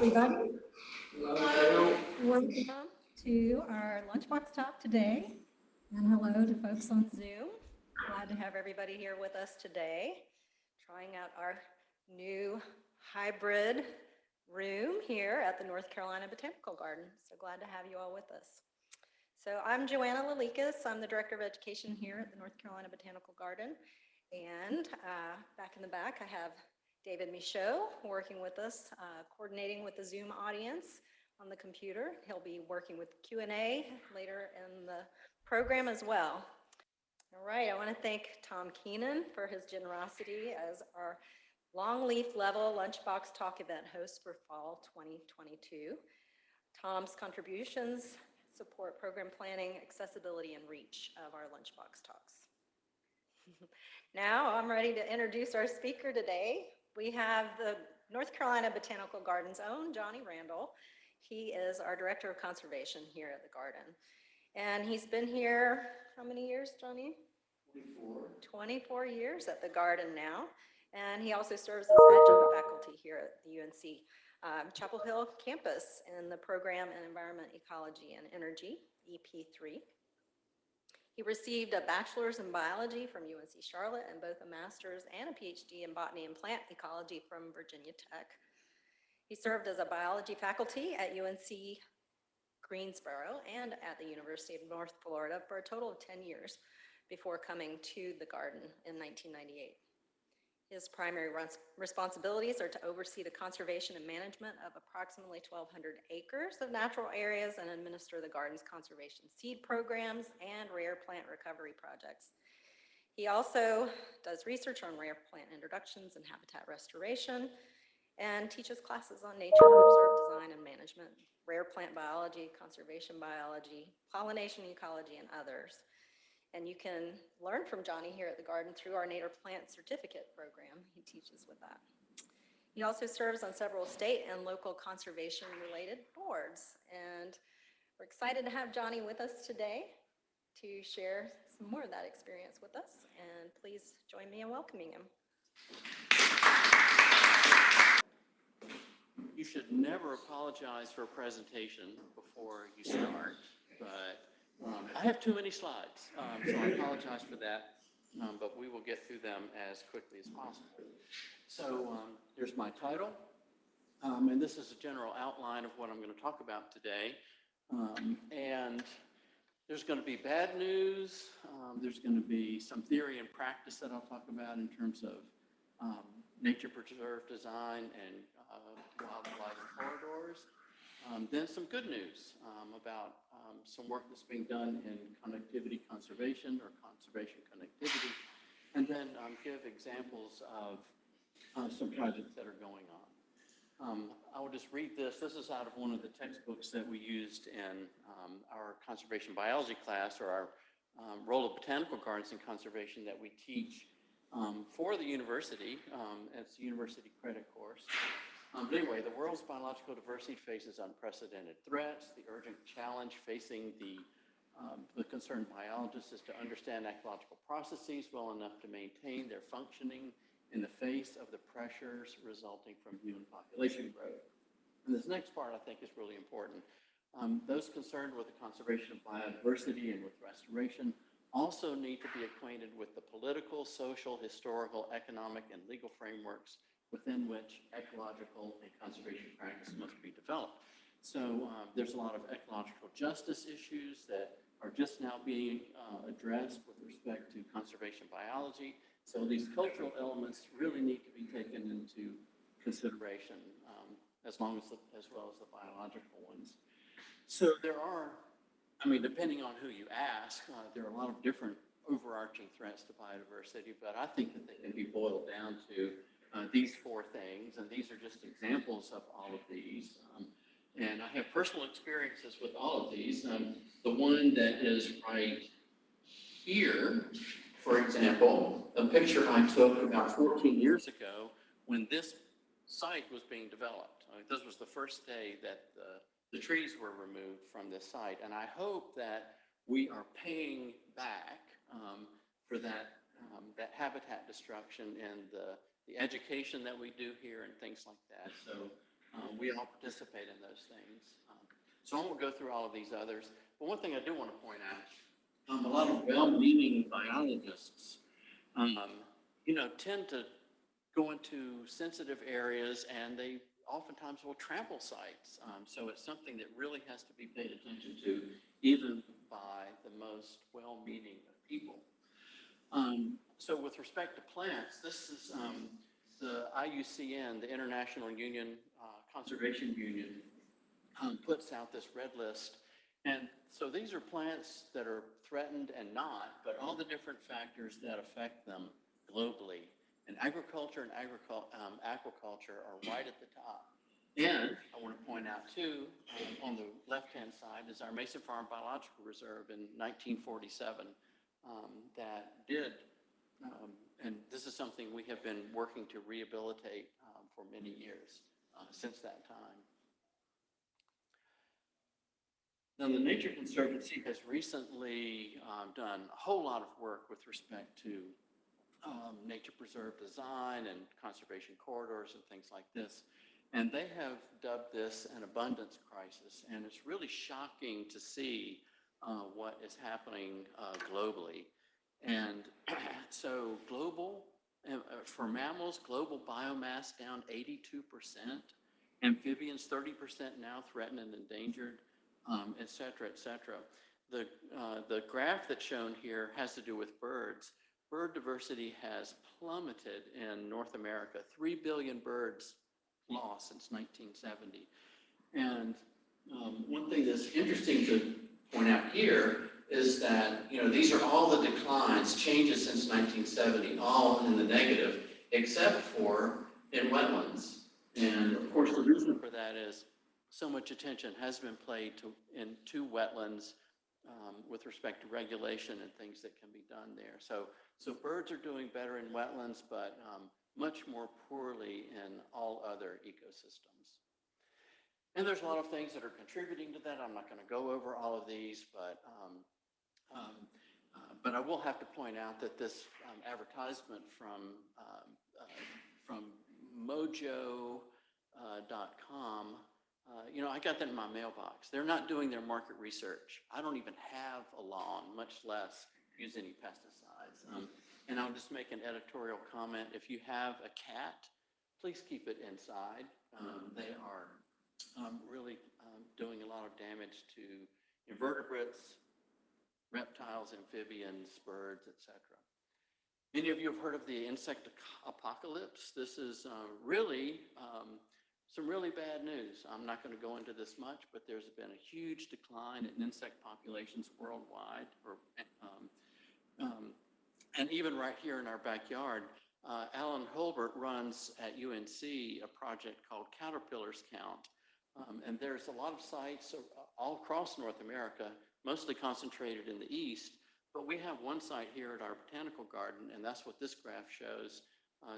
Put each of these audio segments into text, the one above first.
everybody. Welcome to our Lunchbox talk today, and hello to folks on Zoom. Glad to have everybody here with us today, trying out our new hybrid room here at the North Carolina Botanical Garden. So glad to have you all with us. So I'm Joanna Lalikas. I'm the Director of Education here at the North Carolina Botanical Garden. And back in the back, I have David Michaud working with us, coordinating with the Zoom audience on the computer. He'll be working with Q&A later in the program as well. All right, I want to thank Tom Keenan for his generosity as our Longleaf Level Lunchbox Talk event host for fall 2022. Tom's contributions support program planning, accessibility, and reach of our Lunchbox talks. Now I'm ready to introduce our speaker today. We have the North Carolina Botanical Garden's own Johnny Randall. He is our Director of Conservation here at the garden. And he's been here, how many years, Johnny? 24 years at the garden now. And he also serves as adjunct faculty here at the UNC Chapel Hill campus in the program in Environment, Ecology, and Energy, EP3. He received a bachelor's in biology from UNC Charlotte and both a master's and a PhD in botany and plant ecology from Virginia Tech. He served as a biology faculty at UNC Greensboro and at the University of North Florida for a total of 10 years before coming to the garden in 1998. His primary responsibilities are to oversee the conservation and management of approximately 1,200 acres of natural areas and administer the garden's conservation seed programs and rare plant recovery projects. He also does research on rare plant introductions and habitat restoration and teaches classes on nature reserve design and management, rare plant biology, conservation biology, pollination ecology, and others. And you can learn from Johnny here at the garden through our Native Plant Certificate program. He teaches with that. He also serves on several state and local conservation-related boards. And we're excited to have Johnny with us today to share some more of that experience with us. And please join me in welcoming him. You should never apologize for a presentation before you start, but I have too many slides, so I apologize for that, but we will get through them as quickly as possible. So here's my title, and this is a general outline of what I'm going to talk about today. And there's going to be bad news, there's going to be some theory and practice that I'll talk about in terms of nature preserve design and wildlife corridors. Then some good news about some work that's being done in connectivity conservation or conservation connectivity, and then give examples of some projects that are going on. I will just read this. This is out of one of the textbooks that we used in our conservation biology class, or our role of botanical gardens in conservation that we teach for the university. It's a university credit course. But anyway, the world's biological diversity faces unprecedented threats. The urgent challenge facing the concerned biologists is to understand ecological processes well enough to maintain their functioning in the face of the pressures resulting from human population growth. And this next part, I think, is really important. Those concerned with the conservation of biodiversity and with restoration also need to be acquainted with the political, social, historical, economic, and legal frameworks within which ecological and conservation practice must be developed. So there's a lot of ecological justice issues that are just now being addressed with respect to conservation biology. So these cultural elements really need to be taken into consideration as well as the biological ones. So there are, depending on who you ask, there are a lot of different overarching threats to biodiversity, but I think that they can be boiled down to these four things, and these are just examples of all of these. And I have personal experiences with all of these. The one that is right here, for example, a picture I took about 14 years ago when this site was being developed. This was the first day that the trees were removed from this site, and I hope that we are paying back for that habitat destruction and the education that we do here and things like that. So We all participate in those things. So I won't go through all of these others, but one thing I do want to point out, a lot of well-meaning biologists, tend to go into sensitive areas, and they oftentimes will trample sites. So it's something that really has to be paid attention to, even by the most well-meaning of people. So with respect to plants, this is the IUCN, the International Union, Conservation Union, puts out this red list. And so these are plants that are threatened and not, but all the different factors that affect them globally. And agriculture and aquaculture are right at the top. And I want to point out too, on the left-hand side is our Mason Farm Biological Reserve in 1947 that did, and this is something we have been working to rehabilitate for many years since that time. Now, the Nature Conservancy has recently done a whole lot of work with respect to nature preserve design and conservation corridors and things like this. And they have dubbed this an abundance crisis. And it's really shocking to see what is happening globally. And so for mammals, global biomass down 82%, amphibians 30% now threatened and endangered, et cetera, et cetera. The graph that's shown here has to do with birds. Bird diversity has plummeted in North America, 3 billion birds lost since 1970. And one thing that's interesting to point out here is that, these are all the declines, changes since 1970, all in the negative, except for in wetlands. And of course, the reason for that is so much attention has been played into wetlands with respect to regulation and things that can be done there. So birds are doing better in wetlands, but much more poorly in all other ecosystems. And there's a lot of things that are contributing to that. I'm not going to go over all of these, but I will have to point out that this advertisement from Mojo.com, I got that in my mailbox. They're not doing their market research. I don't even have a lawn, much less use any pesticides. And I'll just make an editorial comment. If you have a cat, please keep it inside. They are really doing a lot of damage to invertebrates, reptiles, amphibians, birds, etc. Many of you have heard of the insect apocalypse. This is really some really bad news. I'm not going to go into this much, but there's been a huge decline in insect populations worldwide, and even right here in our backyard. Alan Holbert runs at UNC a project called Caterpillars Count, and there's a lot of sites all across North America, mostly concentrated in the east, but we have one site here at our botanical garden, and that's what this graph shows.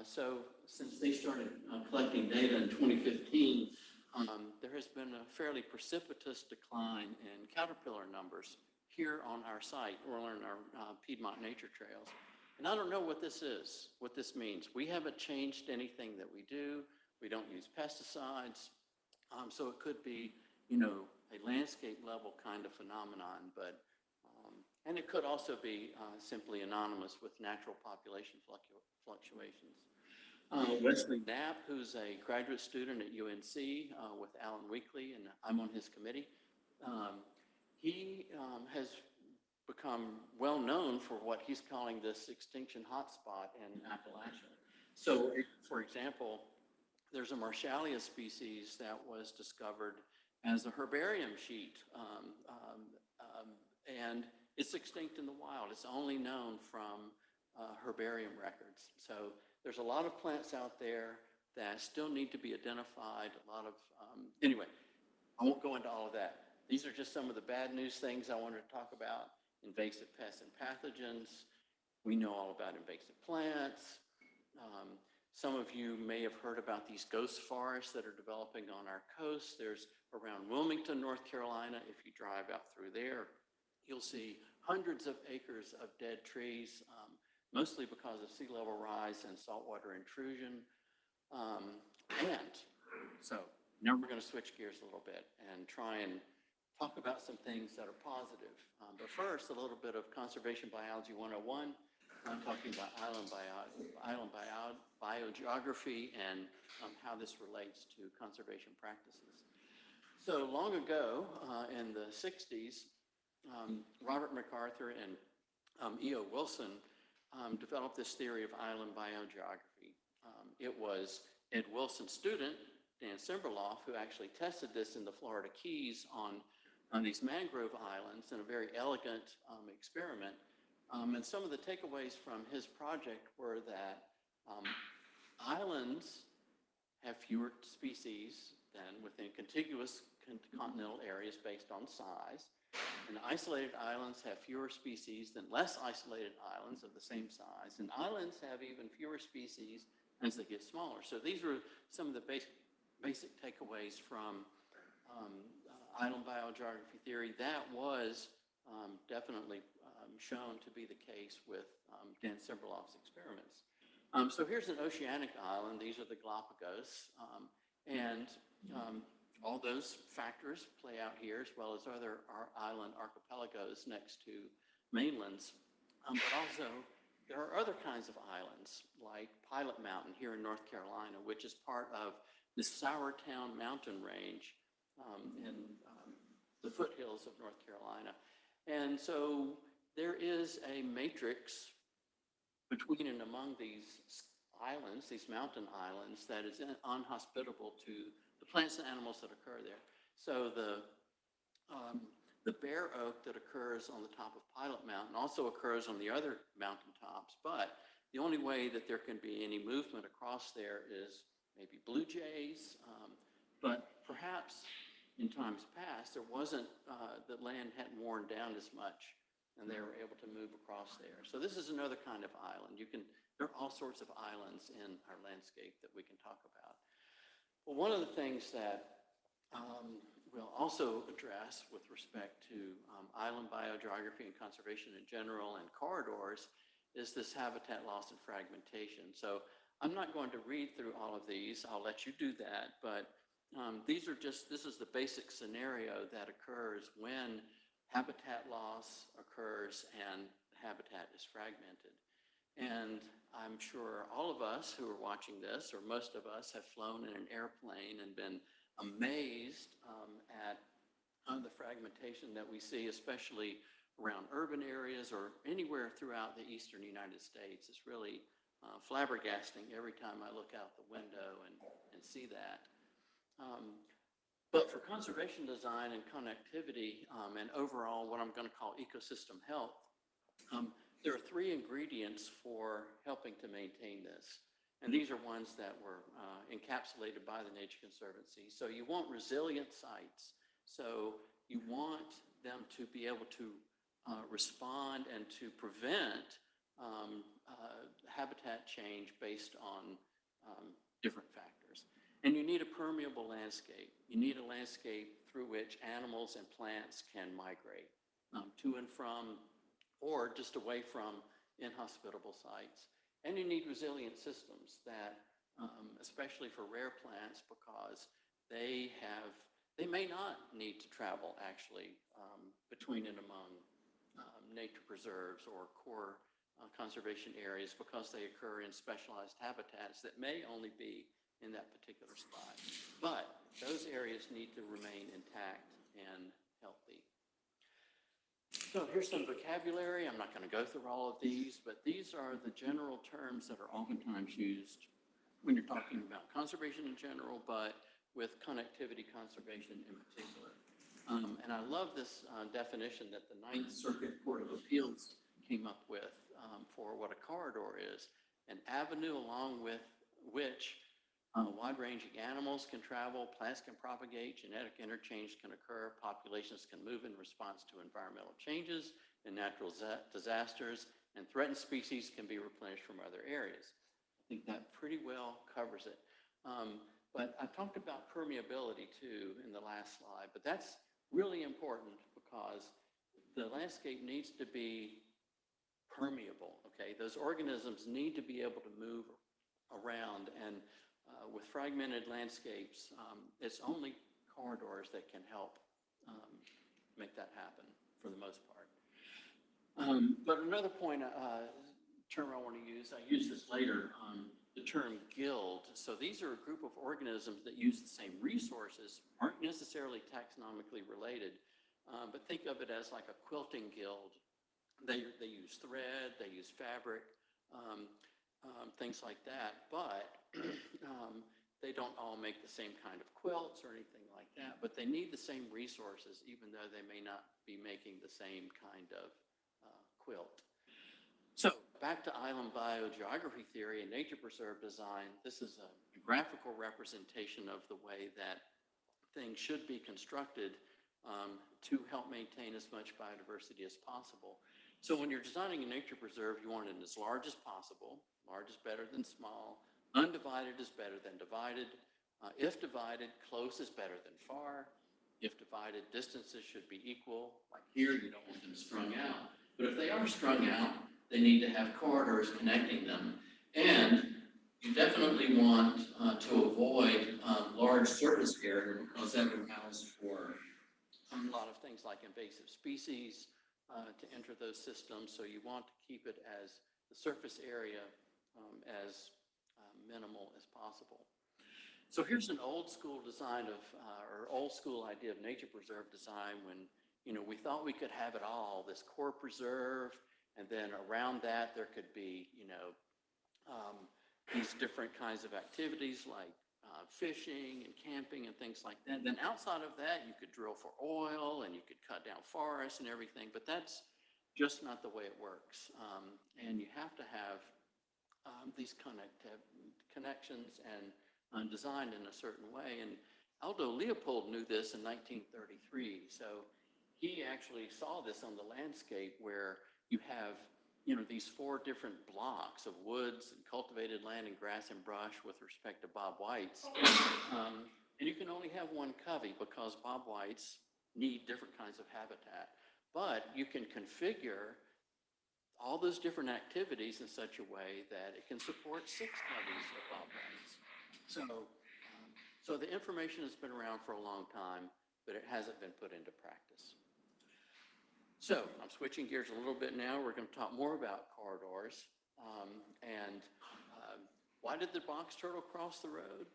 So since they started collecting data in 2015, there has been a fairly precipitous decline in caterpillar numbers here on our site or on our Piedmont nature trails. And I don't know what this is, what this means. We haven't changed anything that we do. We don't use pesticides. So it could be, a landscape level kind of phenomenon, but, and it could also be simply anonymous with natural population fluctuations. Wesley Knapp, who's a graduate student at UNC with Alan Weekly, and I'm on his committee, he has become well known for what he's calling this extinction hotspot in Appalachia. So, for example, there's a Marshallia species that was discovered as a herbarium sheet, and it's extinct in the wild. It's only known from herbarium records. So there's a lot of plants out there that still need to be identified. A lot of, anyway, I won't go into all of that. These are just some of the bad news things I wanted to talk about. Invasive pests and pathogens. We know all about invasive plants. Some of you may have heard about these ghost forests that are developing on our coast. There's around Wilmington, North Carolina. If you drive out through there, you'll see hundreds of acres of dead trees, mostly because of sea level rise and saltwater intrusion. And so Now we're going to switch gears a little bit and try and talk about some things that are positive. But first, a little bit of Conservation Biology 101. I'm talking about island biogeography and how this relates to conservation practices. So long ago, in the 60s, Robert MacArthur and E.O. Wilson developed this theory of island biogeography. It was Ed Wilson's student, Dan Simberloff, who actually tested this in the Florida Keys on these mangrove islands in a very elegant experiment. And some of the takeaways from his project were that islands have fewer species than within contiguous continental areas based on size. And isolated islands have fewer species than less isolated islands of the same size. And islands have even fewer species as they get smaller. So these were some of the basic takeaways from island biogeography theory. That was definitely shown to be the case with Dan Simberloff's experiments. So here's an oceanic island. These are the Galapagos. And all those factors play out here, as well as other island archipelagos next to mainlands. But also, there are other kinds of islands, like Pilot Mountain here in North Carolina, which is part of the Sourtown mountain range in the foothills of North Carolina. And so there is a matrix between and among these islands, these mountain islands, that is unhospitable to the plants and animals that occur there. So the bare oak that occurs on the top of Pilot Mountain also occurs on the other mountaintops, but the only way that there can be any movement across there is maybe blue jays, but perhaps in times past there wasn't, the land hadn't worn down as much and they were able to move across there. So this is another kind of island. There are all sorts of islands in our landscape that we can talk about. Well, one of the things that we'll also address with respect to island biogeography and conservation in general and corridors is this habitat loss and fragmentation. So I'm not going to read through all of these. I'll let you do that. But this is the basic scenario that occurs when habitat loss occurs and habitat is fragmented. And I'm sure all of us who are watching this, or most of us, have flown in an airplane and been amazed at the fragmentation that we see, especially around urban areas or anywhere throughout the eastern United States. It's really flabbergasting every time I look out the window and see that. But for conservation design and connectivity and overall what I'm going to call ecosystem health, there are three ingredients for helping to maintain this. And these are ones that were encapsulated by the Nature Conservancy. So you want resilient sites. So you want them to be able to respond and to prevent habitat change based on different factors. And you need a permeable landscape. You need a landscape through which animals and plants can migrate to and from or just away from inhospitable sites. And you need resilient systems that, especially for rare plants, because they may not need to travel actually between and among nature preserves or core conservation areas because they occur in specialized habitats that may only be in that particular spot. But those areas need to remain intact and healthy. So here's some vocabulary. I'm not going to go through all of these, but these are the general terms that are oftentimes used when you're talking about conservation in general, but with connectivity conservation in particular. And I love this definition that the Ninth Circuit Court of Appeals came up with for what a corridor is: an avenue along with which wide-ranging animals can travel, plants can propagate, genetic interchange can occur, populations can move in response to environmental changes and natural disasters, and threatened species can be replenished from other areas. I think that pretty well covers it. But I talked about permeability too in the last slide, but that's really important because the landscape needs to be permeable, okay? Those organisms need to be able to move around, and with fragmented landscapes, it's only corridors that can help make that happen for the most part. But another point, term I want to use, I use this later, the term guild. So these are a group of organisms that use the same resources, aren't necessarily taxonomically related, but think of it as like a quilting guild. They use thread, they use fabric, things like that, but they don't all make the same kind of quilts or anything like that, but they need the same resources, even though they may not be making the same kind of quilt. So back to island biogeography theory and nature preserve design, this is a graphical representation of the way that things should be constructed to help maintain as much biodiversity as possible. So when you're designing a nature preserve, you want it as large as possible. Large is better than small. Undivided is better than divided. If divided, close is better than far. If divided, distances should be equal. Like here, you don't want them strung out. But if they are strung out, they need to have corridors connecting them. And you definitely want to avoid large surface area, because that allows for a lot of things like invasive species to enter those systems. So you want to keep it as the surface area as minimal as possible. So here's an old school design of, or old school idea of nature preserve design when, we thought we could have it all, this core preserve, and then around that there could be, these different kinds of activities like fishing and camping and things like that. Then outside of that, you could drill for oil and you could cut down forests and everything, but that's just not the way it works. And you have to have these connections and designed in a certain way. And Aldo Leopold knew this in 1933. So he actually saw this on the landscape where you have, these 4 different blocks of woods and cultivated land and grass and brush with respect to bobwhites. And you can only have one covey because bobwhites need different kinds of habitat. But you can configure all those different activities in such a way that it can support 6 coveys of bobwhites. So the information has been around for a long time, but it hasn't been put into practice. So I'm switching gears a little bit now. We're going to talk more about corridors. Why did the box turtle cross the road?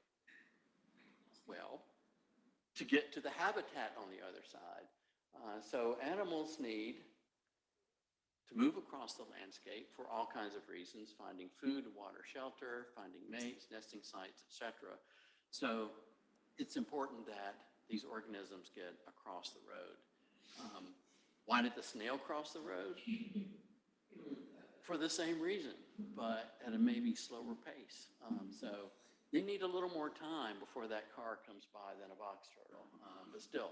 Well, to get to the habitat on the other side. So animals need to move across the landscape for all kinds of reasons, finding food, water, shelter, finding mates, nesting sites, etc. So it's important that these organisms get across the road. Why did the snail cross the road? For the same reason, but at a maybe slower pace. So they need a little more time before that car comes by than a box turtle. But still,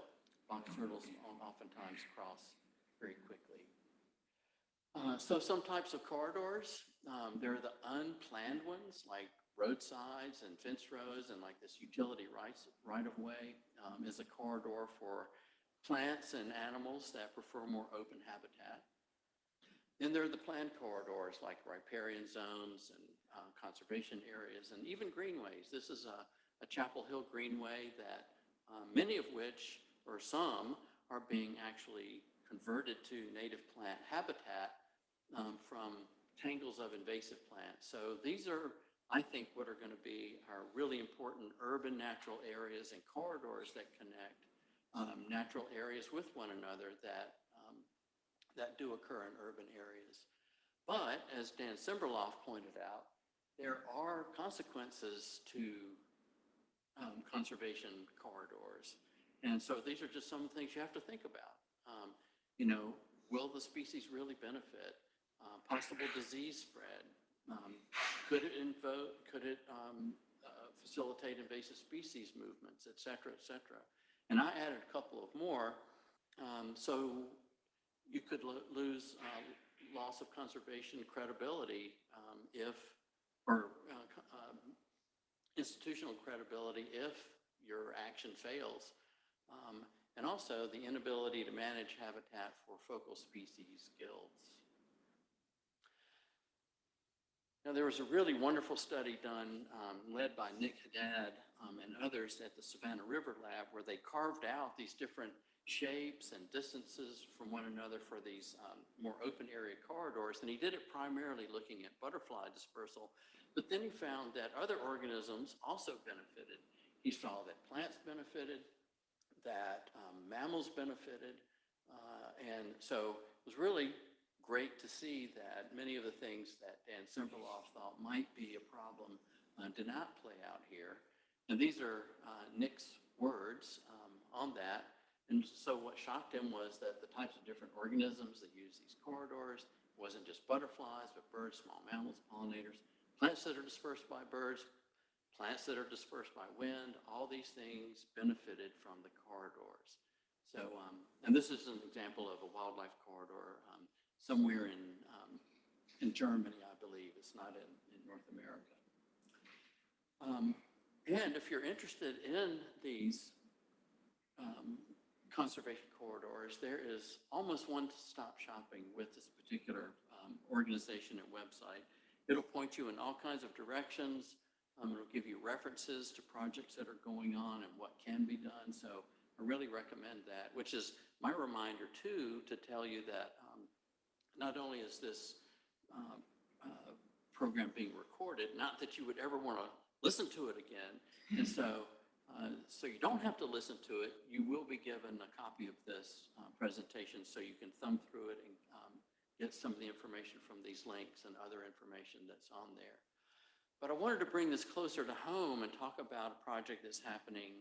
box turtles oftentimes cross very quickly. So some types of corridors, there are the unplanned ones like roadsides and fence rows, and like this utility right-of-way is a corridor for plants and animals that prefer more open habitat. Then there are the planned corridors like riparian zones and conservation areas and even greenways. This is a Chapel Hill greenway that many of which, or some, are being actually converted to native plant habitat from tangles of invasive plants. So these are, I think, what are going to be our really important urban natural areas and corridors that connect natural areas with one another that do occur in urban areas. But as Dan Simberloff pointed out, there are consequences to conservation corridors. And so these are just some things you have to think about. Will the species really benefit? Possible disease spread. Could it facilitate invasive species movements, et cetera, et cetera. And I added a couple of more. So you could lose loss of conservation credibility institutional credibility if your action fails. And also the inability to manage habitat for focal species guilds. Now, there was a really wonderful study done, led by Nick Haddad and others at the Savannah River Lab, where they carved out these different shapes and distances from one another for these more open area corridors. And he did it primarily looking at butterfly dispersal, but then he found that other organisms also benefited. He saw that plants benefited, that mammals benefited, and so it was really great to see that many of the things that Dan Simperloff thought might be a problem did not play out here. And these are Nick's words on that. And so what shocked him was that the types of different organisms that use these corridors wasn't just butterflies, but birds, small mammals, pollinators, plants that are dispersed by birds, plants that are dispersed by wind. All these things benefited from the corridors. So, and this is an example of a wildlife corridor somewhere in Germany, I believe. It's not in North America. And if you're interested in these conservation corridors, there is almost one-stop shopping with this particular organization and website. It'll point you in all kinds of directions. It'll give you references to projects that are going on and what can be done. So I really recommend that, which is my reminder too, to tell you that not only is this program being recorded, not that you would ever want to listen to it again. And so you don't have to listen to it. You will be given a copy of this presentation so you can thumb through it and get some of the information from these links and other information that's on there. But I wanted to bring this closer to home and talk about a project that's happening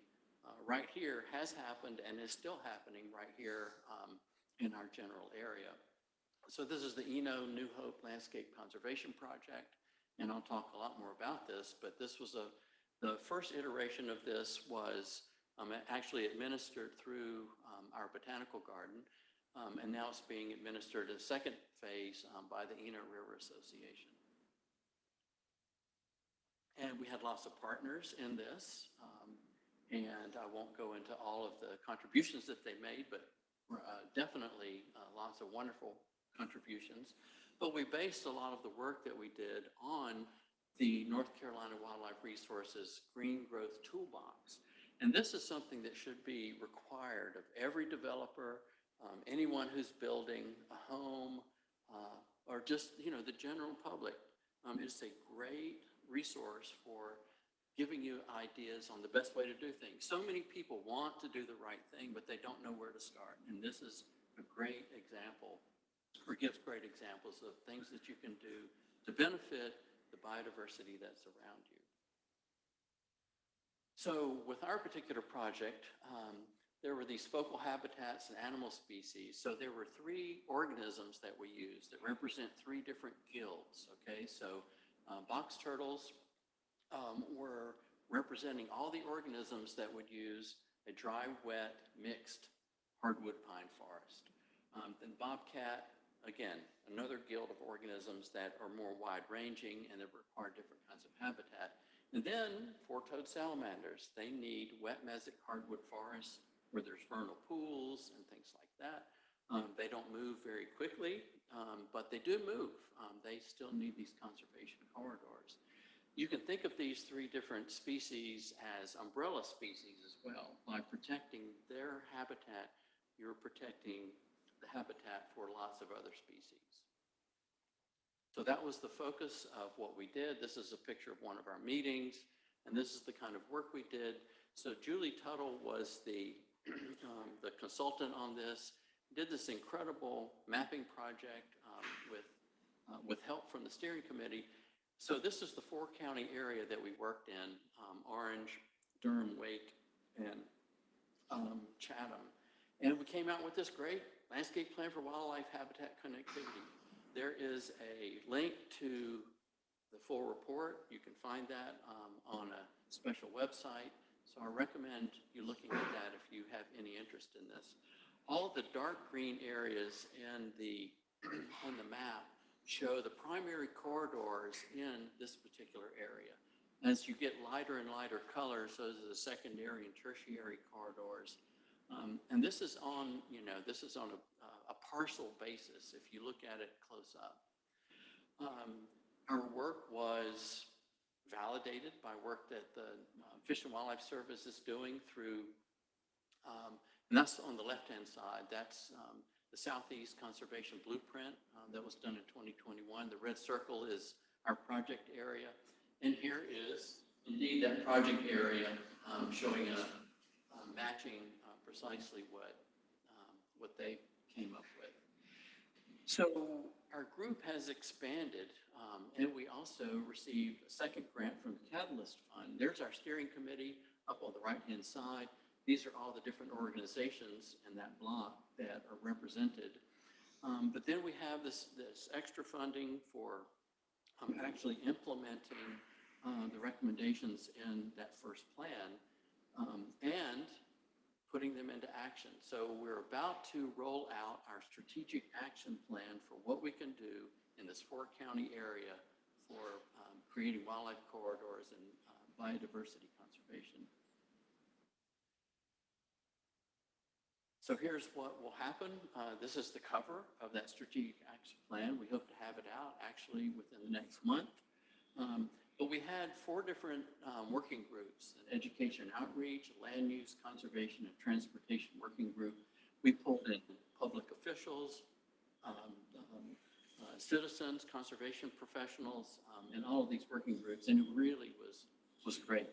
right here, has happened, and is still happening right here in our general area. So this is the New Hope Landscape Conservation Project, and I'll talk a lot more about this, but this was the first iteration of this was actually administered through our botanical garden, and now it's being administered in the second phase by the River Association. And we had lots of partners in this, and I won't go into all of the contributions that they made, but definitely lots of wonderful contributions. But we based a lot of the work that we did on the North Carolina Wildlife Resources Green Growth Toolbox. And this is something that should be required of every developer, anyone who's building a home, or just, the general public. It's a great resource for giving you ideas on the best way to do things. So many people want to do the right thing, but they don't know where to start. And this is a great example, or gives great examples of things that you can do to benefit the biodiversity that's around you. So with our particular project, there were these focal habitats and animal species. So there were 3 organisms that we used that represent 3 different guilds, okay? So box turtles were representing all the organisms that would use a dry, wet, mixed hardwood pine forest. Then bobcat, again, another guild of organisms that are more wide-ranging and that require different kinds of habitat. And then 4-toed salamanders, they need wet mesic hardwood forests where there's vernal pools and things like that. They don't move very quickly, but they do move. They still need these conservation corridors. You can think of these 3 different species as umbrella species as well. By protecting their habitat, you're protecting the habitat for lots of other species. So that was the focus of what we did. This is a picture of one of our meetings, and this is the kind of work we did. So Julie Tuttle was the consultant on this, did this incredible mapping project with help from the steering committee. So this is the 4-county area that we worked in, Orange, Durham, Wake, and Chatham. And we came out with this great landscape plan for wildlife habitat connectivity. There is a link to the full report. You can find that on a special website. So I recommend you looking at that if you have any interest in this. All the dark green areas in the map show the primary corridors in this particular area. As you get lighter and lighter colors, those are the secondary and tertiary corridors. And this is on, a parcel basis if you look at it close up. our work was validated by work that the Fish and Wildlife Service is doing through, and that's on the left-hand side. That's the Southeast Conservation Blueprint that was done in 2021. The red circle is our project area. And here is indeed that project area showing matching precisely what they came up with. So our group has expanded, and we also received a second grant from the Catalyst Fund. There's our steering committee up on the right-hand side. These are all the different organizations in that block that are represented. But then we have this extra funding for actually implementing the recommendations in that first plan and putting them into action. So we're about to roll out our strategic action plan for what we can do in this 4-county area for creating wildlife corridors and biodiversity conservation. So here's what will happen. This is the cover of that strategic action plan. We hope to have it out actually within the next month. But we had 4 different working groups: an education and outreach, land use, conservation, and transportation working group. We pulled in public officials, citizens, conservation professionals, and all of these working groups. And it really was great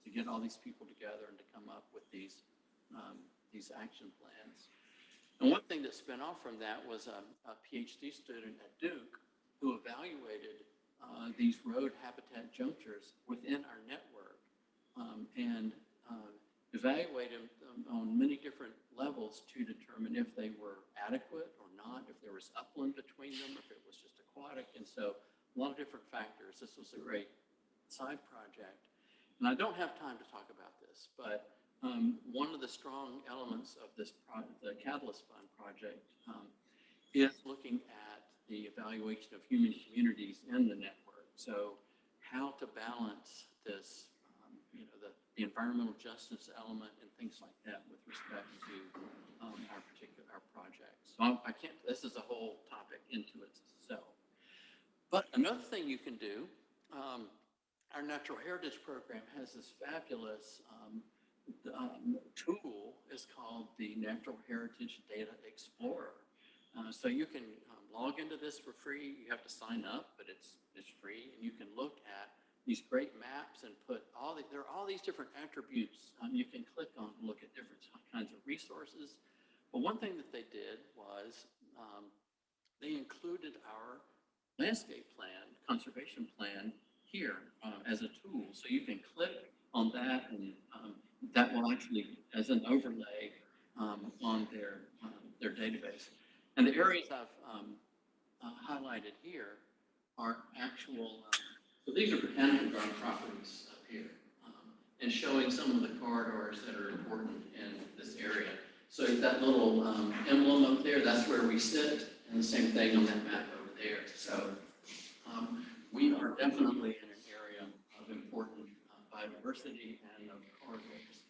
to get all these people together and to come up with these action plans. And one thing that spun off from that was a PhD student at Duke who evaluated these road habitat junctures within our network and evaluated them on many different levels to determine if they were adequate or not, if there was upland between them, if it was just aquatic. And so a lot of different factors. This was a great side project. And I don't have time to talk about this, but one of the strong elements of this the Catalyst Fund project is looking at the evaluation of human communities in the network. So how to balance this, the environmental justice element and things like that with respect to our projects. So I can't, this is a whole topic into itself. But another thing you can do, our Natural Heritage Program has this fabulous tool. Is called the Natural Heritage Data Explorer. So you can log into this for free. You have to sign up, but it's free, and you can look at these great maps and put there are all these different attributes you can click on to look at different kinds of resources. But one thing that they did was they included our landscape plan, conservation plan here as a tool. So you can click on that, and that will actually, as an overlay on their database. And the areas I've highlighted here are actual, so these are botanical garden properties up here, and showing some of the corridors that are important in this area. So that little emblem up there, that's where we sit, and the same thing on that map over there. So we are definitely in an area of important biodiversity and of corridors.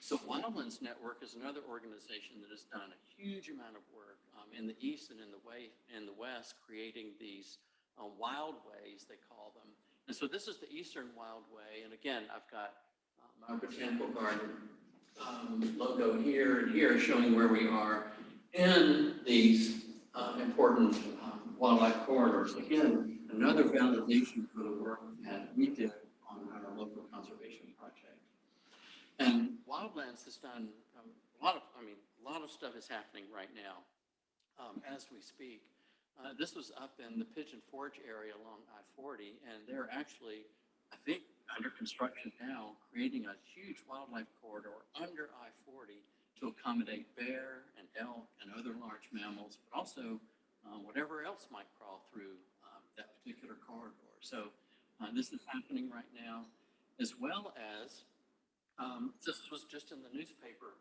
So Wildlands Network is another organization that has done a huge amount of work in the East and in the West, creating these wildways, they call them. And so this is the Eastern Wildway. And again, I've got my botanical garden logo here and here showing where we are in these important wildlife corridors. Again, another validation for the work that we did on our local conservation project. And Wildlands has done a lot of stuff is happening right now as we speak. This was up in the Pigeon Forge area along I-40, and they're actually, I think, under construction now, creating a huge wildlife corridor under I-40 to accommodate bear and elk and other large mammals, but also whatever else might crawl through that particular corridor. So this is happening right now, as well as this was just in the newspaper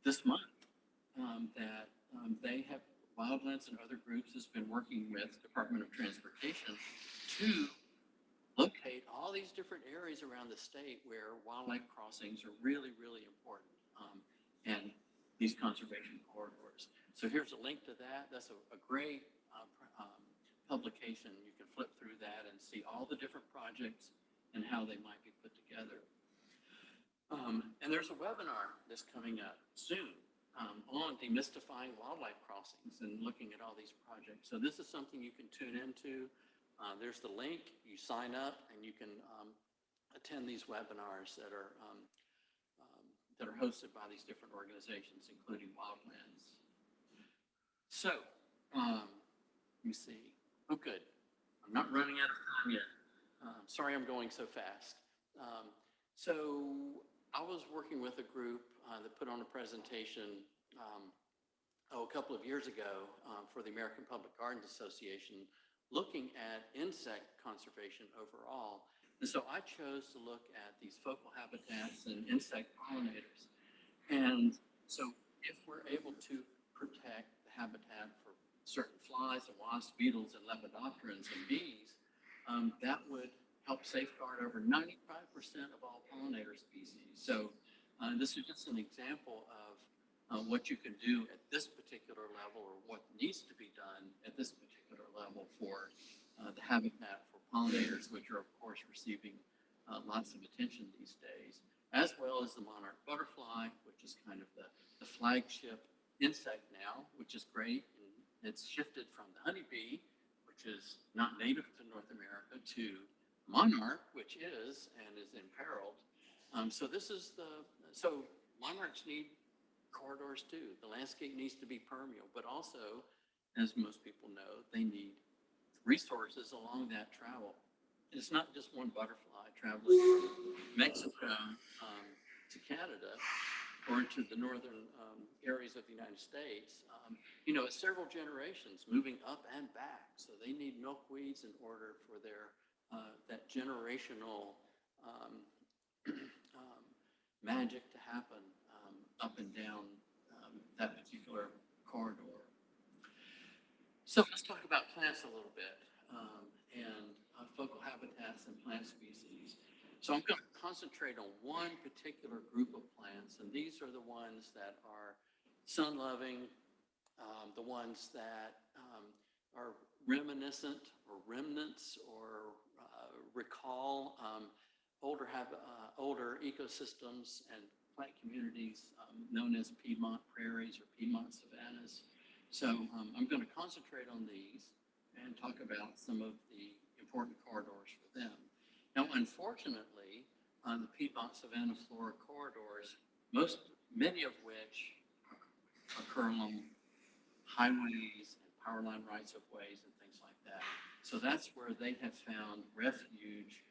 this month that they have, Wildlands and other groups has been working with Department of Transportation to locate all these different areas around the state where wildlife crossings are really, really important, and these conservation corridors. So here's a link to that. That's a great publication, you can flip through that and see all the different projects and how they might be put together. And there's a webinar that's coming up soon on demystifying wildlife crossings and looking at all these projects. So this is something you can tune into. There's the link, you sign up, and you can attend these webinars that are hosted by these different organizations, including Wildlands. So, let me see. Oh, good. I'm not running out of time yet. Sorry I'm going so fast. So I was working with a group that put on a presentation a couple of years ago for the American Public Gardens Association, looking at insect conservation overall. And so I chose to look at these focal habitats and insect pollinators. And so if we're able to protect the habitat for certain flies and wasps, beetles, and lepidopterans and bees, that would help safeguard over 95% of all pollinator species. So this is just an example of what you can do at this particular level, or what needs to be done at this particular level for the habitat for pollinators, which are of course receiving lots of attention these days, as well as the monarch butterfly, which is kind of the flagship insect now, which is great. And it's shifted from the honeybee, which is not native to North America, to monarch, which is and is imperiled. So monarchs need corridors too. The landscape needs to be permeable, but also, as most people know, they need resources along that travel. It's not just one butterfly traveling from Mexico to Canada or to the northern areas of the United States. It's several generations moving up and back. So they need milkweeds in order for their that generational magic to happen up and down that particular corridor. So let's talk about plants a little bit and focal habitats and plant species. So I'm going to concentrate on one particular group of plants, and these are the ones that are sun-loving, the ones that are reminiscent or remnants or recall older ecosystems and plant communities known as Piedmont prairies or Piedmont savannas. So I'm going to concentrate on these and talk about some of the important corridors for them. Now, unfortunately, on the Piedmont savanna flora corridors, many of which occur along highways and power line rights of ways and things like that. So that's where they have found refuge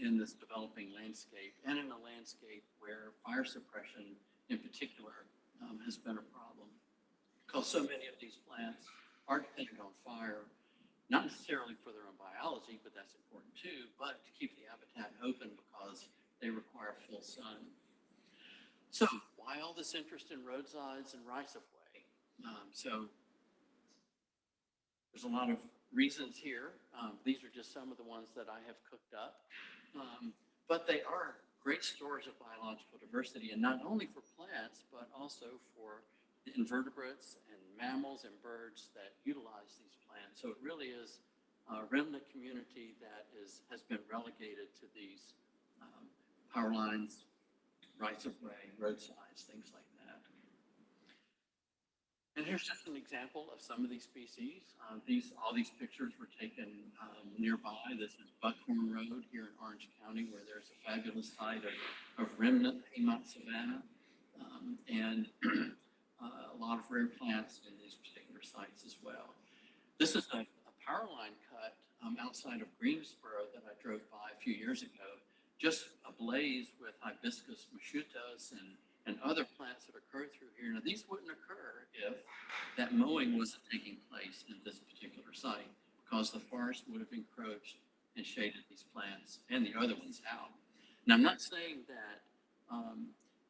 in this developing landscape, and in a landscape where fire suppression in particular has been a problem. Because so many of these plants are dependent on fire, not necessarily for their own biology, but that's important too, but to keep the habitat open because they require full sun. So why all this interest in roadsides and rights of way? So there's a lot of reasons here. These are just some of the ones that I have cooked up. But they are great stores of biological diversity, and not only for plants, but also for the invertebrates and mammals and birds that utilize these plants. So it really is a remnant community that has been relegated to these power lines, rights of way, roadsides, things like that. And here's just an example of some of these species. All these pictures were taken nearby. This is Buckhorn Road here in Orange County, where there's a fabulous site of remnant Piedmont savanna and a lot of rare plants in these particular sites as well. This is a power line cut outside of Greensboro that I drove by a few years ago, just ablaze with hibiscus machutos and other plants that occur through here. Now, these wouldn't occur if that mowing wasn't taking place at this particular site, because the forest would have encroached and shaded these plants and the other ones out. Now, I'm not saying that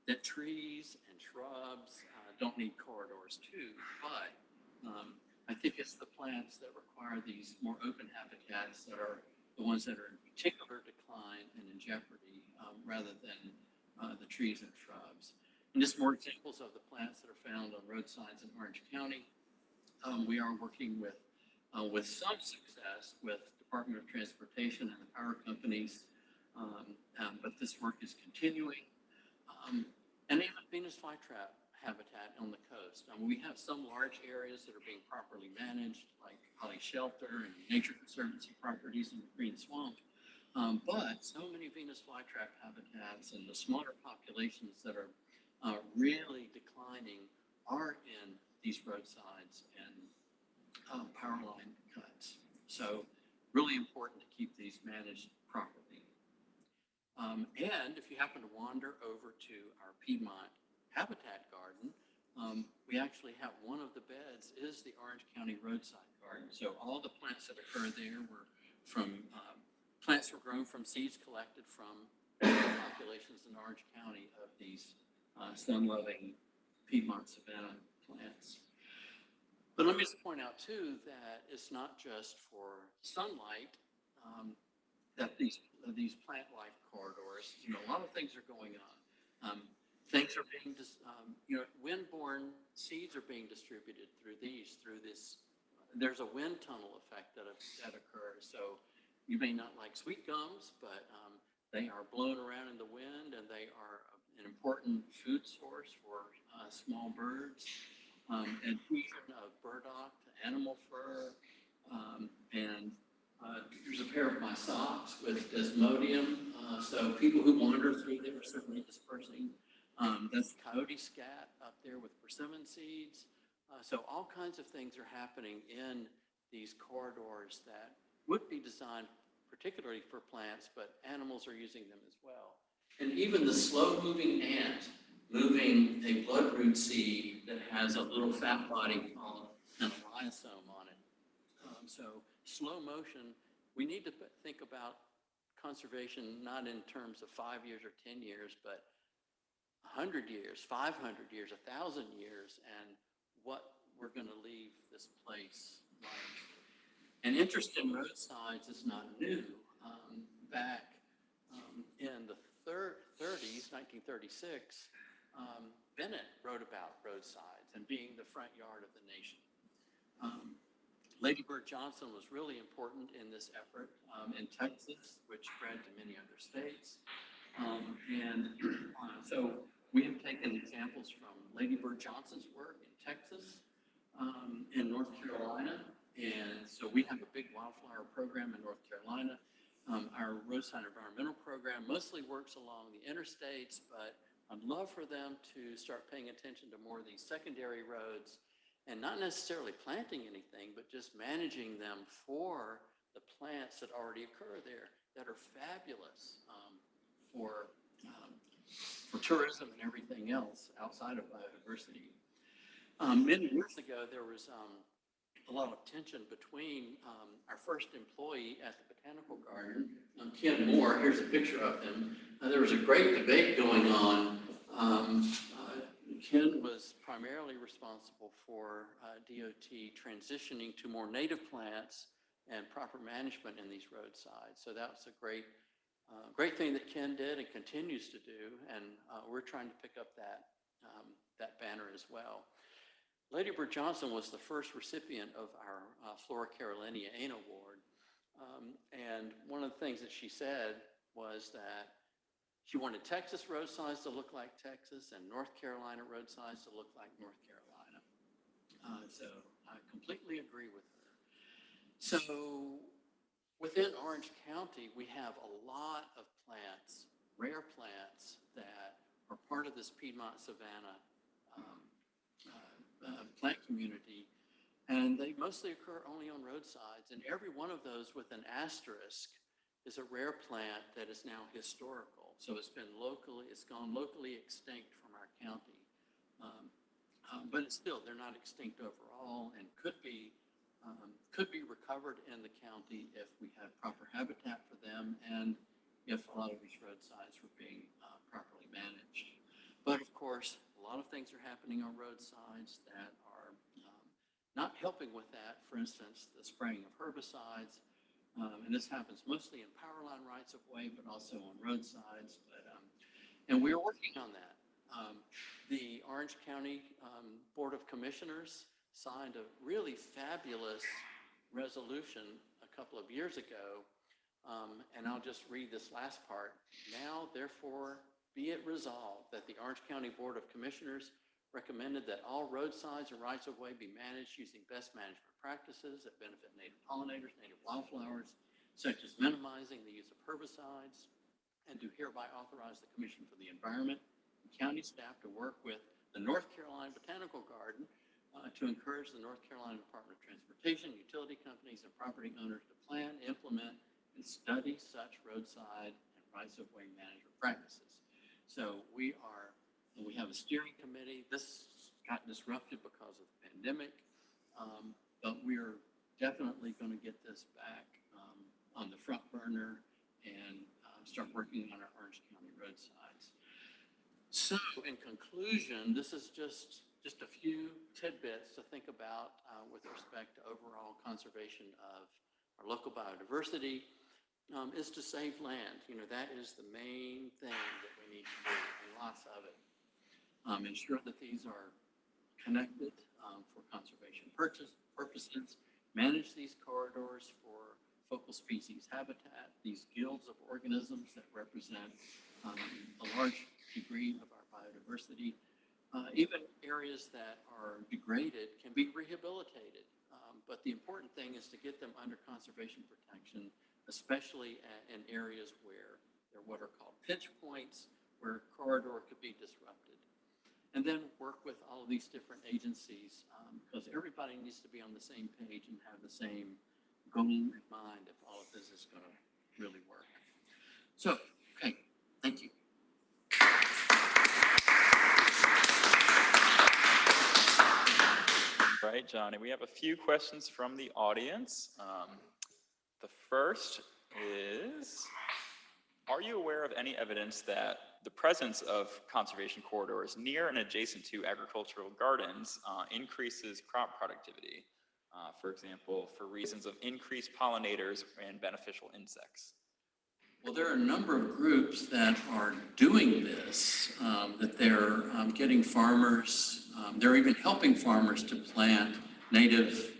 that trees and shrubs don't need corridors too, but I think it's the plants that require these more open habitats that are the ones that are in particular decline and in jeopardy, rather than the trees and shrubs. And just more examples of the plants that are found on roadsides in Orange County. We are working with with some success with Department of Transportation and the power companies. But this work is continuing. And even Venus flytrap habitat on the coast. We have some large areas that are being properly managed, like Holly Shelter and Nature Conservancy properties in the Green Swamp. But so many Venus flytrap habitats and the smaller populations that are really declining are in these roadsides and power line cuts. So really important to keep these managed properly. And if you happen to wander over to our Piedmont Habitat Garden, we actually have one of the beds is the Orange County Roadside Garden. So all the plants that occur there were from, plants were grown from seeds collected from populations in Orange County of these sun-loving Piedmont Savannah plants. But let me just point out too that it's not just for sunlight that these plant life corridors, a lot of things are going on. Things are being, windborne seeds are being distributed through this. There's a wind tunnel effect that occurs. So you may not like sweet gums, but they are blown around in the wind, and they are an important food source for small birds. Adhesion of burdock to animal fur, and there's a pair of my socks with desmodium. So people who wander through there are certainly dispersing. That's coyote scat up there with persimmon seeds. So all kinds of things are happening in these corridors that would be designed particularly for plants, but animals are using them as well. And even the slow-moving ant moving a bloodroot seed that has a little fat body called an rhizome on it. So slow motion, we need to think about conservation not in terms of 5 years or 10 years, but 100 years, 500 years, 1,000 years, and what we're going to leave this place like. And interest in roadsides is not new. Back in the 30s, 1936, Bennett wrote about roadsides and being the front yard of the nation. Lady Bird Johnson was really important in this effort in Texas, which spread to many other states. So we have taken examples from Lady Bird Johnson's work in Texas, in North Carolina, and so we have a big wildflower program in North Carolina. Our roadside environmental program mostly works along the interstates, but I'd love for them to start paying attention to more of these secondary roads and not necessarily planting anything, but just managing them for the plants that already occur there that are fabulous for tourism and everything else outside of biodiversity. Many years ago, there was a lot of tension between our first employee at the Botanical Garden, Ken Moore. Here's a picture of him. There was a great debate going on. Ken was primarily responsible for DOT transitioning to more native plants and proper management in these roadsides. So that was a great thing that Ken did and continues to do, and we're trying to pick up that banner as well. Lady Bird Johnson was the first recipient of our Flora Carolina AIN Award, and one of the things that she said was that she wanted Texas roadsides to look like Texas and North Carolina roadsides to look like North Carolina. So I completely agree with her. So within Orange County, we have a lot of plants, rare plants, that are part of this Piedmont Savannah plant community, and they mostly occur only on roadsides, and every one of those with an asterisk is a rare plant that is now historical. So it's gone locally extinct from our county. But it's still, they're not extinct overall and could be recovered in the county if we had proper habitat for them and if a lot of these roadsides were being properly managed. But of course, a lot of things are happening on roadsides that are not helping with that. For instance, the spraying of herbicides, and this happens mostly in power line rights of way, but also on roadsides. And we're working on that. The Orange County Board of Commissioners signed a really fabulous resolution a couple of years ago, and I'll just read this last part. Now, therefore, be it resolved that the Orange County Board of Commissioners recommended that all roadsides and rights-of-way be managed using best management practices that benefit native pollinators, native wildflowers, such as minimizing the use of herbicides, and do hereby authorize the Commission for the Environment and county staff to work with the North Carolina Botanical Garden to encourage the North Carolina Department of Transportation, utility companies, and property owners to plan, implement, and study such roadside and rights-of-way management practices. So we have a steering committee. This got disrupted because of the pandemic, but we're definitely going to get this back on the front burner and start working on our Orange County roadsides. So in conclusion, this is just a few tidbits to think about with respect to overall conservation of our local biodiversity, is to save land. You know, that is the main thing that we need to do, and lots of it. Ensure that these are connected for conservation purposes, manage these corridors for focal species habitat, these guilds of organisms that represent a large degree of our biodiversity. Even areas that are degraded can be rehabilitated, but the important thing is to get them under conservation protection, especially in areas where there are what are called pinch points, where a corridor could be disrupted. And then work with all of these different agencies, because everybody needs to be on the same page and have the same goal in mind if all of this is going to really work. So, okay, thank you. Right, Johnny, we have a few questions from the audience. The first is, are you aware of any evidence that the presence of conservation corridors near and adjacent to agricultural gardens increases crop productivity? For example, for reasons of increased pollinators and beneficial insects? Well, there are a number of groups that are doing this, that they're getting farmers, they're even helping farmers to plant native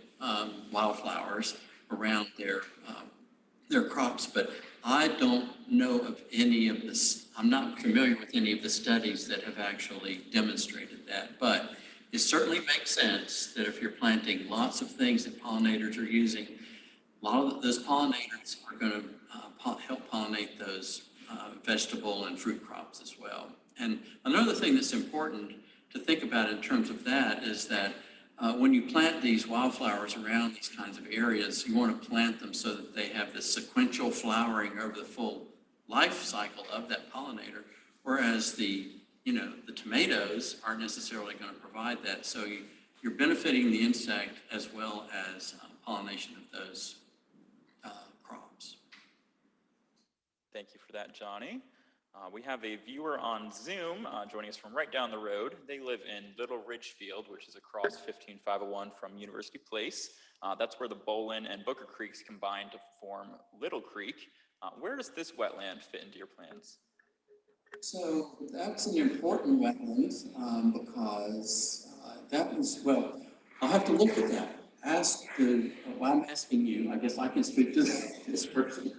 wildflowers around their crops, but I don't know of any of this. I'm not familiar with any of the studies that have actually demonstrated that, but it certainly makes sense that if you're planting lots of things that pollinators are using, a lot of those pollinators are going to help pollinate those vegetable and fruit crops as well. And another thing that's important to think about in terms of that is that when you plant these wildflowers around these kinds of areas, you want to plant them so that they have this sequential flowering over the full life cycle of that pollinator, whereas the tomatoes aren't necessarily going to provide that. So you're benefiting the insect as well as pollination of those crops. Thank you for that, Johnny. We have a viewer on Zoom joining us from right down the road. They live in Little Ridgefield, which is across 15501 from University Place. That's where the Bolin and Booker Creeks combine to form Little Creek. Where does this wetland fit into your plans? So that's an important wetland because that was, well, I'll have to look at that. Well, I'm asking you, I guess I can speak to this person.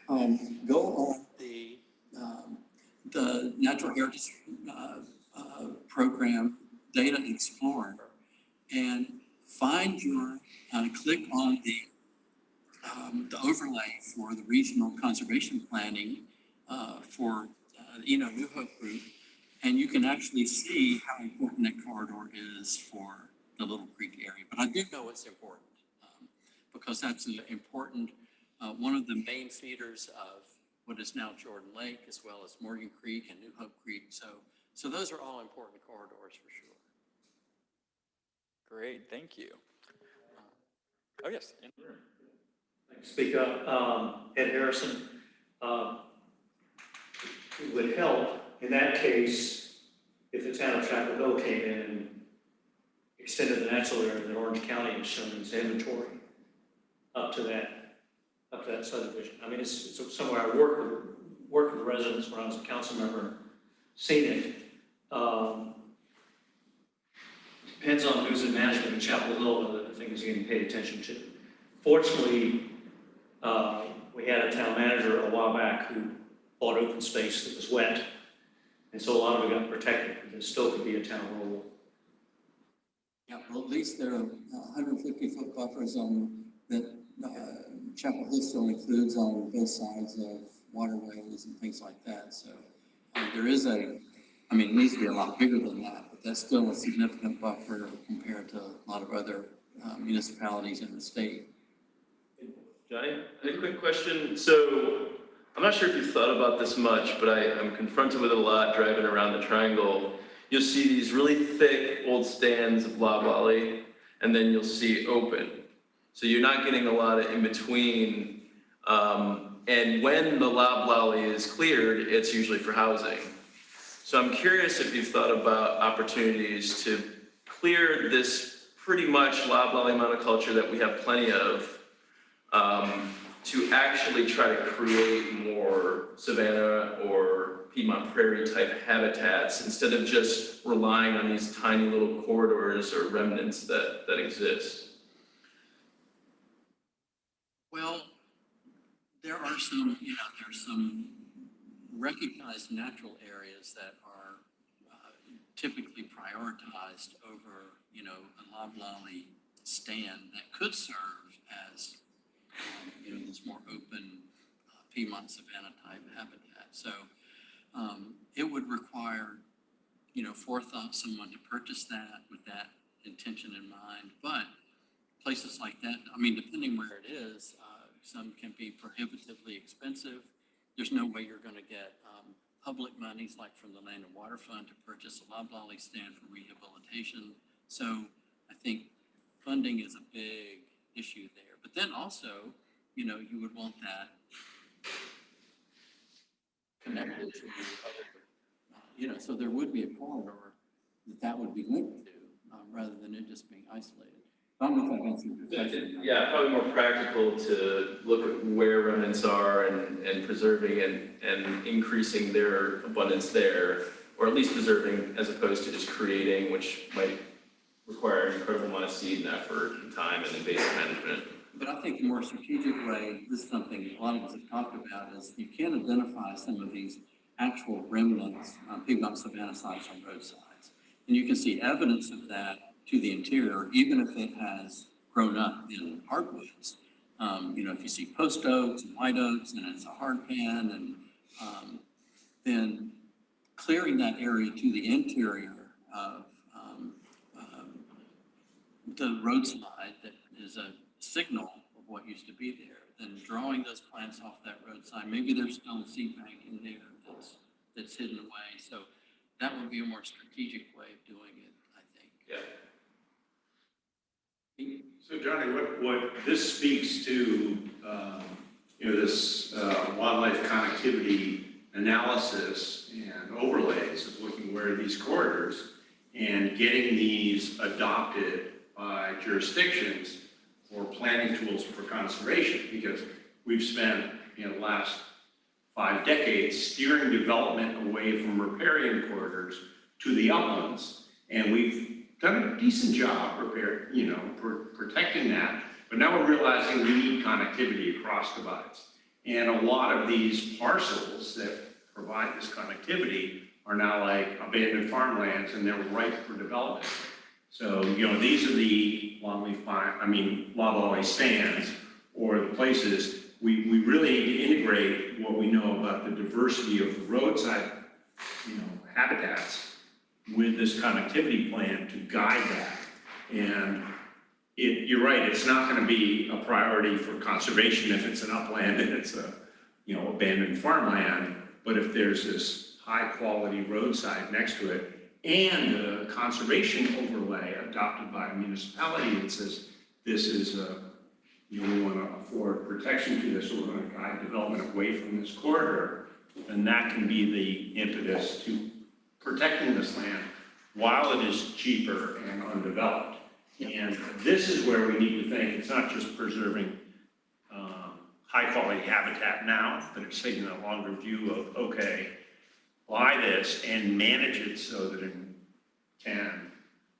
Go on the Natural Heritage Program Data Explorer and find click on the overlay for the regional conservation planning for New Hope Group, and you can actually see how important that corridor is for the Little Creek area. But I do know it's important because that's an important, one of the main feeders of what is now Jordan Lake, as well as Morgan Creek and New Hope Creek. So those are all important corridors for sure. Great, thank you. Oh yes. I can speak up. Ed Harrison. It would help in that case if the town of Chapel Hill came in and extended the natural area that Orange County has shown in its inventory up to that subdivision. I mean, it's somewhere I worked with residents when I was a council member, seen it. Depends on who's in management in Chapel Hill, whether the thing is getting paid attention to. Fortunately, we had a town manager a while back who bought open space that was wet, and so a lot of it got protected, but there still could be a town rule. Yeah, well, at least there are 150-foot buffers on that Chapel Hill still includes on both sides of waterways and things like that. So there is it needs to be a lot bigger than that, but that's still a significant buffer compared to a lot of other municipalities in the state. Johnny, I had a quick question. So I'm not sure if you've thought about this much, but I'm confronted with it a lot driving around the triangle. You'll see these really thick old stands of loblolly, and then you'll see open. So you're not getting a lot of in between. And when the loblolly is cleared, it's usually for housing. So I'm curious if you've thought about opportunities to clear this pretty much loblolly monoculture that we have plenty of, to actually try to create more Savannah or Piedmont prairie type habitats instead of just relying on these tiny little corridors or remnants that exist. Well, there are some, there's some recognized natural areas that are typically prioritized over, a loblolly stand that could serve as, this more open Piedmont Savannah type habitat. So it would require, forethought, someone to purchase that with that intention in mind. But places like that, depending where it is, some can be prohibitively expensive. There's no way you're going to get public monies like from the Land and Water Fund to purchase a loblolly stand for rehabilitation. So I think funding is a big issue there. But then also, you would want that connected to the other, so there would be a corridor that would be linked to, rather than it just being isolated. I don't know if I've answered your question. Yeah, probably more practical to look at where remnants are and preserving and increasing their abundance there, or at least preserving as opposed to just creating, which might require an incredible amount of seed and effort and time and invasive management. But I think the more strategic way, this is something a lot of us have talked about, is you can identify some of these actual remnants on Piedmont Savannah sites on roadsides. And you can see evidence of that to the interior, even if it has grown up in hardwoods. If you see post oaks and white oaks and it's a hard pan, and then clearing that area to the interior of the roadside that is a signal of what used to be there, then drawing those plants off that roadside. Maybe there's still a seed bank in there that's hidden away. So that would be a more strategic way of doing it, I think. Yeah. So Johnny, what this speaks to, this wildlife connectivity analysis and overlays of looking where these corridors and getting these adopted by jurisdictions for planning tools for conservation, because we've spent the last 5 decades steering development away from riparian corridors to the uplands, and we've done a decent job protecting that, but now we're realizing we need connectivity across divides. And a lot of these parcels that provide this connectivity are now like abandoned farmlands, and they're ripe for development. So, these are the loblolly stands, or the places we really need to integrate what we know about the diversity of the roadside, habitats with this connectivity plan to guide that. And you're right, it's not going to be a priority for conservation if it's an upland and it's a, abandoned farmland. But if there's this high quality roadside next to it and a conservation overlay adopted by a municipality that says this is we want to afford protection to this, or we're going to guide development away from this corridor, then that can be the impetus to protecting this land while it is cheaper and undeveloped. And this is where we need to think it's not just preserving high quality habitat now, but it's taking a longer view of, okay, buy this and manage it so that in 10,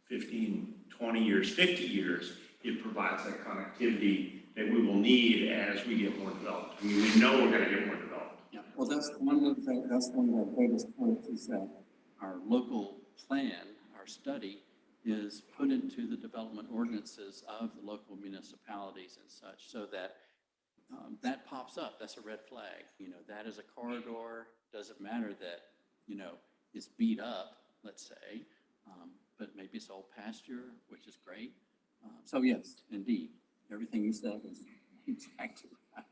15, 20 years, 50 years, it provides that connectivity that we will need as we get more developed. I mean, we know we're gonna get more developed. Yeah, well, that's one of our biggest points is that our local plan, our study, is put into the development ordinances of the local municipalities and such, so that that pops up. That's a red flag. You know, that is a corridor. Doesn't matter that, you know, it's beat up, let's say, but maybe it's old pasture, which is great. So yes, indeed, everything you said is exactly right.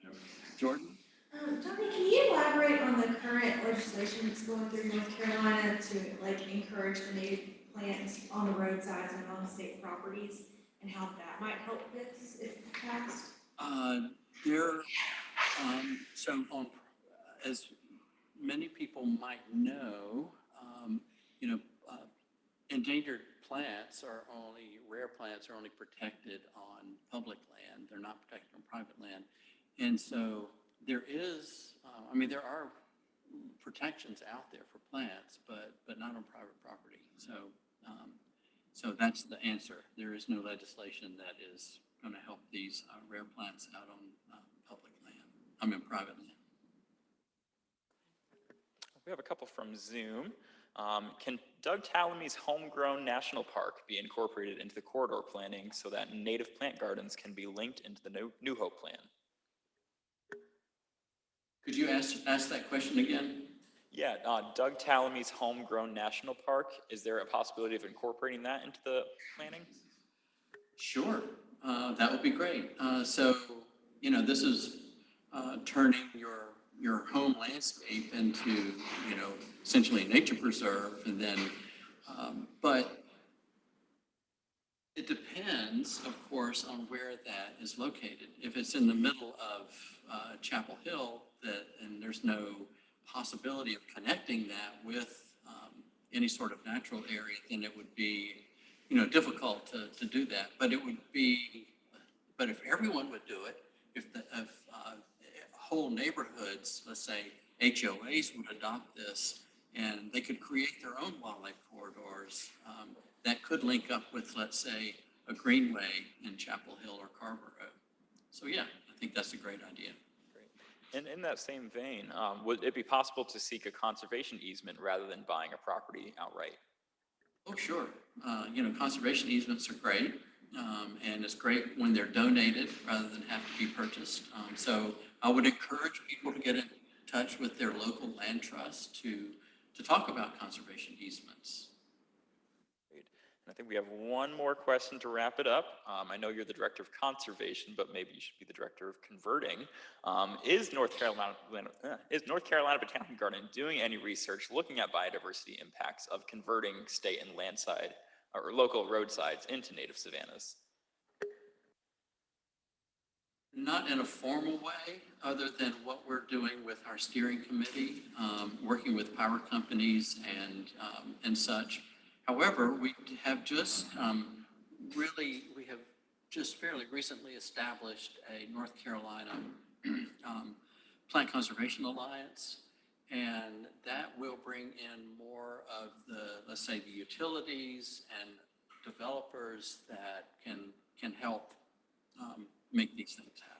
Jordan? Tony, can you elaborate on the current legislation that's going through North Carolina to like encourage the native plants on the roadsides and on state properties, and how that might help this if passed? So as many people might know, you know, endangered plants are only, rare plants are only protected on public land. They're not protected on private land. And so there is, there are protections out there for plants, but not on private property. So that's the answer. There is no legislation that is going to help these rare plants out on public land. Private land. We have a couple from Zoom. Can Doug Talamy's Homegrown National Park be incorporated into the corridor planning so that native plant gardens can be linked into the New Hope plan? Could you ask that question again? Yeah, Doug Talamy's Homegrown National Park, is there a possibility of incorporating that into the planning? Sure, that would be great. So, you know, this is turning your home landscape into, you know, essentially a nature preserve, and then, but it depends, of course, on where that is located. If it's in the middle of Chapel Hill, and there's no possibility of connecting that with any sort of natural area, then it would be, you know, difficult to do that. But it would be, but if everyone would do it, if whole neighborhoods, let's say HOAs, would adopt this, and they could create their own wildlife corridors that could link up with, let's say, a greenway in Chapel Hill or Carver Road. So yeah, I think that's a great idea. And in that same vein, would it be possible to seek a conservation easement rather than buying a property outright? Oh, sure. You know, conservation easements are great, and it's great when they're donated rather than have to be purchased. So I would encourage people to get in touch with their local land trust to talk about conservation easements. I think we have one more question to wrap it up. I know you're the director of conservation, but maybe you should be the director of converting. Is North Carolina Botanical Garden doing any research looking at biodiversity impacts of converting state and landside or local roadsides into native savannas? Not in a formal way, other than what we're doing with our steering committee, working with power companies and such. However, we have just fairly recently established a North Carolina Plant Conservation Alliance, and that will bring in more of the, let's say, the utilities and developers that can help make these things happen.